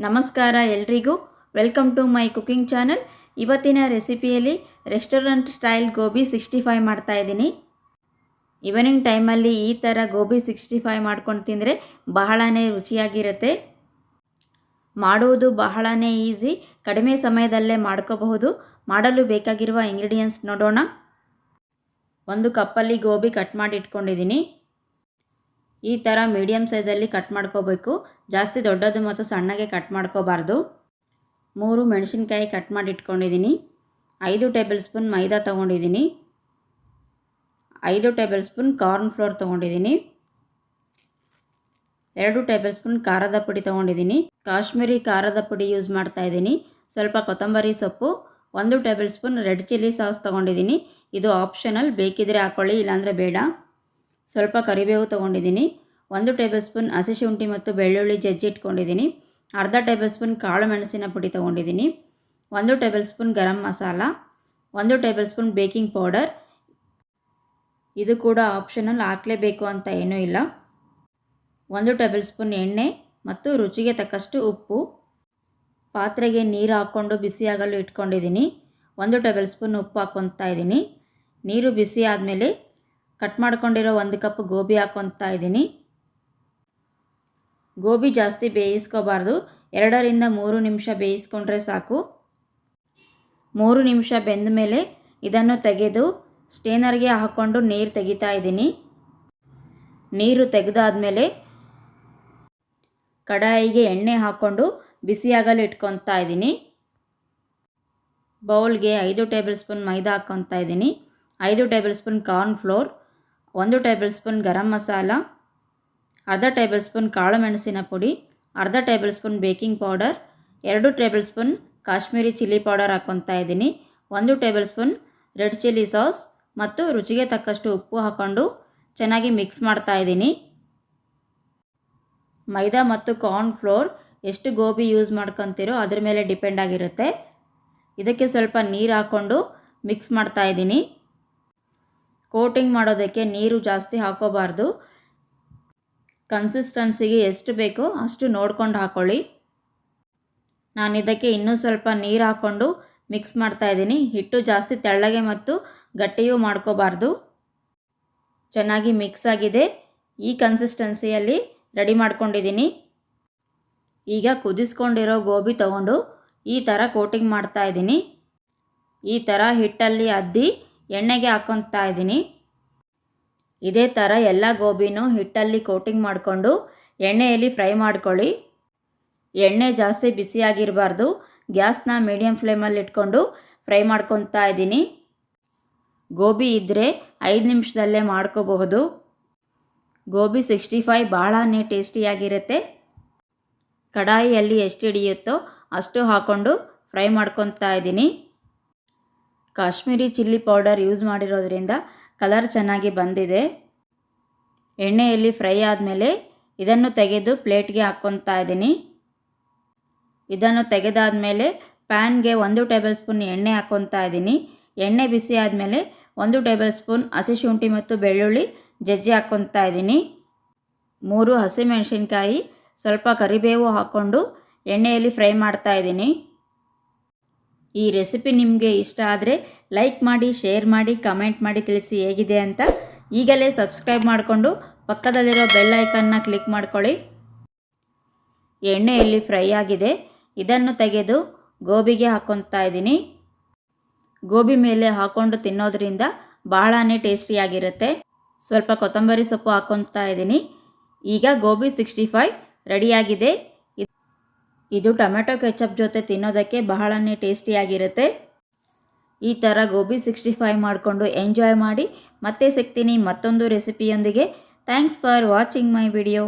ನಮಸ್ಕಾರ ಎಲ್ರಿಗೂ, welcome to my cooking channel. ಇವತ್ತಿನ ರೆಸಿಪಿಯಲ್ಲಿ ರೆಸ್ಟೋರೆಂಟ್ ಸ್ಟೈಲ್ ಗೋಬಿ 65 ಮಾಡ್ತಾ ಇದ್ದೀನಿ. ಈವ್ನಿಂಗ್ ಟೈಮಲ್ಲಿ ಈ ಥರ ಗೋಬಿ 65 ಮಾಡ್ಕೊಂಡು ತಿಂದರೆ ಬಹಳನೇ ರುಚಿಯಾಗಿರುತ್ತೆ. ಮಾಡುವುದು ಬಹಳನೇ ಈಸಿ, ಕಡಿಮೆ ಸಮಯದಲ್ಲೇ ಮಾಡ್ಕೋಬಹುದು. ಮಾಡಲು ಬೇಕಾಗಿರುವ ಇಂಗ್ರೀಡಿಯೆಂಟ್ಸ್ ನೋಡೋಣ. 1 ಕಪ್ಪಲ್ಲಿ ಗೋಬಿ ಕಟ್ ಮಾಡಿ ಇಟ್ಕೊಂಡಿದ್ದೀನಿ. ಈ ಥರ ಮೀಡಿಯಮ್ ಸೈಜಲ್ಲಿ ಕಟ್ ಮಾಡ್ಕೋಬೇಕು, ಜಾಸ್ತಿ ದೊಡ್ಡದು ಮತ್ತು ಸಣ್ಣಗೆ ಕಟ್ ಮಾಡ್ಕೋಬಾರ್ದು. 3 ಮೆಣಸಿನ್ಕಾಯಿ ಕಟ್ ಮಾಡಿ ಇಟ್ಕೊಂಡಿದ್ದೀನಿ. 5 ಟೇಬಲ್ ಸ್ಪೂನ್ ಮೈದಾ ತೊಗೊಂಡಿದ್ದೀನಿ. 5 ಟೇಬಲ್ ಸ್ಪೂನ್ ಕಾರ್ನ್ ಫ್ಲೋರ್ ತೊಗೊಂಡಿದ್ದೀನಿ. 2 ಟೇಬಲ್ ಸ್ಪೂನ್ ಖಾರದ ಪುಡಿ ತೊಗೊಂಡಿದ್ದೀನಿ. ಕಾಶ್ಮೀರಿ ಖಾರದ ಪುಡಿ ಯೂಸ್ ಮಾಡ್ತಾ ಇದ್ದೀನಿ. ಸ್ವಲ್ಪ ಕೊತ್ತಂಬರಿ ಸೊಪ್ಪು, 1 tablespoon red chilli sauce ತೊಗೊಂಡಿದ್ದೀನಿ. ಇದು ಆಪ್ಷನಲ್, ಬೇಕಿದ್ರೆ ಹಾಕ್ಕೊಳ್ಳಿ, ಇಲ್ಲಾಂದರೆ ಬೇಡ. ಸ್ವಲ್ಪ ಕರಿಬೇವು ತೊಗೊಂಡಿದ್ದೀನಿ. 1 ಟೇಬಲ್ ಸ್ಪೂನ್ ಹಸಿ ಶುಂಠಿ ಮತ್ತು ಬೆಳ್ಳುಳ್ಳಿ ಜಜ್ಜಿ ಇಟ್ಕೊಂಡಿದ್ದೀನಿ. ಅರ್ಧ ಟೇಬಲ್ ಸ್ಪೂನ್ ಕಾಳು ಮೆಣಸಿನ ಪುಡಿ ತೊಗೊಂಡಿದ್ದೀನಿ. 1 tablespoon garam masala, 1 tablespoon baking powder. ಇದು ಕೂಡ ಆಪ್ಷನಲ್, ಹಾಕಲೇಬೇಕು ಅಂತ ಏನೂ ಇಲ್ಲ. 1 ಟೇಬಲ್ ಸ್ಪೂನ್ ಎಣ್ಣೆ ಮತ್ತು ರುಚಿಗೆ ತಕ್ಕಷ್ಟು ಉಪ್ಪು. ಪಾತ್ರೆಗೆ ನೀರು ಹಾಕ್ಕೊಂಡು ಬಿಸಿಯಾಗಲು ಇಟ್ಕೊಂಡಿದ್ದೀನಿ. 1 ಟೇಬಲ್ ಸ್ಪೂನ್ ಉಪ್ಪು ಹಾಕ್ಕೊತಾ ಇದ್ದೀನಿ. ನೀರು ಬಿಸಿ ಆದಮೇಲೆ ಕಟ್ ಮಾಡ್ಕೊಂಡಿರೋ 1 ಕಪ್ ಗೋಬಿ ಹಾಕ್ಕೊತಾ ಇದ್ದೀನಿ. ಗೋಬಿ ಜಾಸ್ತಿ ಬೇಯಿಸ್ಕೋಬಾರ್ದು, 2 ರಿಂದ 3 ನಿಮಿಷ ಬೇಯಿಸ್ಕೊಂಡ್ರೆ ಸಾಕು. 3 ನಿಮಿಷ ಬೆಂದ ಮೇಲೆ ಇದನ್ನು ತೆಗೆದು ಸ್ಟೇನರ್ಗೆ ಹಾಕ್ಕೊಂಡು ನೀರು ತೆಗಿತಾ ಇದ್ದೀನಿ. ನೀರು ತೆಗೆದಾದ್ಮೇಲೆ ಕಡಾಯಿಗೆ ಎಣ್ಣೆ ಹಾಕ್ಕೊಂಡು ಬಿಸಿಯಾಗಲು ಇಟ್ಕೊತಾ ಇದ್ದೀನಿ. ಬೌಲ್ಗೆ 5 ಟೇಬಲ್ ಸ್ಪೂನ್ ಮೈದಾ ಹಾಕ್ಕೊತಾ ಇದ್ದೀನಿ. 5 tablespoon cornflour, 1 tablespoon garam masala, ಅರ್ಧ ಟೇಬಲ್ ಸ್ಪೂನ್ ಕಾಳು ಮೆಣಸಿನ ಪುಡಿ, ಅರ್ಧ tablespoon baking powder, 2 tablespoon Kashmiri chilli powder ಹಾಕ್ಕೊತಾ ಇದ್ದೀನಿ. 1 tablespoon red chilli sauce ಮತ್ತು ರುಚಿಗೆ ತಕ್ಕಷ್ಟು ಉಪ್ಪು ಹಾಕ್ಕೊಂಡು ಚೆನ್ನಾಗಿ ಮಿಕ್ಸ್ ಮಾಡ್ತಾ ಇದ್ದೀನಿ. ಮೈದಾ ಮತ್ತು ಕಾರ್ನ್ ಫ್ಲೋರ್ ಎಷ್ಟು ಗೋಬಿ ಯೂಸ್ ಮಾಡ್ಕೊತೀರೋ ಅದ್ರ ಮೇಲೆ ಡಿಪೆಂಡ್ ಆಗಿರುತ್ತೆ. ಇದಕ್ಕೆ ಸ್ವಲ್ಪ ನೀರು ಹಾಕ್ಕೊಂಡು ಮಿಕ್ಸ್ ಮಾಡ್ತಾ ಇದ್ದೀನಿ. ಕೋಟಿಂಗ್ ಮಾಡೋದಕ್ಕೆ ನೀರು ಜಾಸ್ತಿ ಹಾಕೋಬಾರ್ದು, ಕನ್ಸಿಸ್ಟೆನ್ಸಿಗೆ ಎಷ್ಟು ಬೇಕೋ ಅಷ್ಟು ನೋಡ್ಕೊಂಡು ಹಾಕ್ಕೊಳ್ಳಿ. ನಾನು ಇದಕ್ಕೆ ಇನ್ನೂ ಸ್ವಲ್ಪ ನೀರು ಹಾಕ್ಕೊಂಡು ಮಿಕ್ಸ್ ಮಾಡ್ತಾ ಇದ್ದೀನಿ. ಹಿಟ್ಟು ಜಾಸ್ತಿ ತೆಳ್ಳಗೆ ಮತ್ತು ಗಟ್ಟಿಯೂ ಮಾಡ್ಕೋಬಾರ್ದು. ಚೆನ್ನಾಗಿ ಮಿಕ್ಸ್ ಆಗಿದೆ. ಈ ಕನ್ಸಿಸ್ಟೆನ್ಸಿಯಲ್ಲಿ ರೆಡಿ ಮಾಡ್ಕೊಂಡಿದ್ದೀನಿ. ಈಗ ಕುದಿಸ್ಕೊಂಡಿರೋ ಗೋಬಿ ತೊಗೊಂಡು ಈ ಥರ ಕೋಟಿಂಗ್ ಮಾಡ್ತಾ ಇದ್ದೀನಿ. ಈ ಥರ ಹಿಟ್ಟಲ್ಲಿ ಅದ್ದಿ ಎಣ್ಣೆಗೆ ಹಾಕ್ಕೊತಾ ಇದ್ದೀನಿ. ಇದೇ ಥರ ಎಲ್ಲ ಗೋಬಿನೂ ಹಿಟ್ಟಲ್ಲಿ ಕೋಟಿಂಗ್ ಮಾಡಿಕೊಂಡು ಎಣ್ಣೆಯಲ್ಲಿ ಫ್ರೈ ಮಾಡ್ಕೊಳ್ಳಿ. ಎಣ್ಣೆ ಜಾಸ್ತಿ ಬಿಸಿಯಾಗಿರಬಾರ್ದು, ಗ್ಯಾಸ್ನ ಮೀಡಿಯಮ್ ಫ್ಲೇಮಲ್ಲಿ ಇಟ್ಕೊಂಡು ಫ್ರೈ ಮಾಡ್ಕೊತಾ ಇದ್ದೀನಿ. ಗೋಬಿ ಇದ್ದರೆ 5 ನಿಮಿಷದಲ್ಲೇ ಮಾಡ್ಕೋಬಹುದು. ಗೋಬಿ 65 ಭಾಳನೇ ಟೇಸ್ಟಿಯಾಗಿರುತ್ತೆ. ಕಡಾಯಿಯಲ್ಲಿ ಎಷ್ಟು ಹಿಡಿಯುತ್ತೋ ಅಷ್ಟು ಹಾಕ್ಕೊಂಡು ಫ್ರೈ ಮಾಡ್ಕೊತಾ ಇದ್ದೀನಿ. ಕಾಶ್ಮೀರಿ ಚಿಲ್ಲಿ ಪೌಡರ್ ಯೂಸ್ ಮಾಡಿರೋದ್ರಿಂದ ಕಲರ್ ಚೆನ್ನಾಗಿ ಬಂದಿದೆ. ಎಣ್ಣೆಯಲ್ಲಿ ಫ್ರೈ ಆದಮೇಲೆ ಇದನ್ನು ತೆಗೆದು ಪ್ಲೇಟ್ಗೆ ಹಾಕ್ಕೊತಾ ಇದ್ದೀನಿ. ಇದನ್ನು ತೆಗೆದಾದಮೇಲೆ ಪ್ಯಾನ್ಗೆ 1 ಟೇಬಲ್ ಸ್ಪೂನ್ ಎಣ್ಣೆ ಹಾಕ್ಕೊತಾ ಇದ್ದೀನಿ. ಎಣ್ಣೆ ಬಿಸಿ ಆದಮೇಲೆ 1 ಟೇಬಲ್ ಸ್ಪೂನ್ ಹಸಿ ಶುಂಠಿ ಮತ್ತು ಬೆಳ್ಳುಳ್ಳಿ ಜಜ್ಜಿ ಹಾಕ್ಕೊತಾ ಇದ್ದೀನಿ. 3 ಹಸಿಮೆಣಸಿನ್ಕಾಯಿ, ಸ್ವಲ್ಪ ಕರಿಬೇವು ಹಾಕ್ಕೊಂಡು ಎಣ್ಣೆಯಲ್ಲಿ ಫ್ರೈ ಮಾಡ್ತಾ ಇದ್ದೀನಿ. ಈ ರೆಸಿಪಿ ನಿಮಗೆ ಇಷ್ಟ ಆದರೆ ಲೈಕ್ ಮಾಡಿ, ಶೇರ್ ಮಾಡಿ, ಕಮೆಂಟ್ ಮಾಡಿ ತಿಳಿಸಿ ಹೇಗಿದೆ ಅಂತ. ಈಗಲೇ ಸಬ್ಸ್ಕ್ರೈಬ್ ಮಾಡಿಕೊಂಡು ಪಕ್ಕದಲ್ಲಿರೋ ಬೆಲ್ ಐಕನ್ನ ಕ್ಲಿಕ್ ಮಾಡ್ಕೊಳ್ಳಿ. ಎಣ್ಣೆಯಲ್ಲಿ ಫ್ರೈ ಆಗಿದೆ. ಇದನ್ನು ತೆಗೆದು ಗೋಬಿಗೆ ಹಾಕ್ಕೊತಾ ಇದ್ದೀನಿ. ಗೋಬಿ ಮೇಲೆ ಹಾಕ್ಕೊಂಡು ತಿನ್ನೋದ್ರಿಂದ ಬಹಳನೇ ಟೇಸ್ಟಿಯಾಗಿರುತ್ತೆ. ಸ್ವಲ್ಪ ಕೊತ್ತಂಬರಿ ಸೊಪ್ಪು ಹಾಕ್ಕೊತಾ ಇದ್ದೀನಿ. ಈಗ ಗೋಬಿ 65 ರೆಡಿಯಾಗಿದೆ. ಇದು ಟೊಮೆಟೊ ಕೆಚಪ್ ಜೊತೆ ತಿನ್ನೋದಕ್ಕೆ ಬಹಳನೇ ಟೇಸ್ಟಿಯಾಗಿರುತ್ತೆ. ಈ ಥರ ಗೋಬಿ 65 ಮಾಡಿಕೊಂಡು ಎಂಜಾಯ್ ಮಾಡಿ. ಮತ್ತೆ ಸಿಗ್ತೀನಿ ಮತ್ತೊಂದು ರೆಸಿಪಿಯೊಂದಿಗೆ. Thanks for watching my video.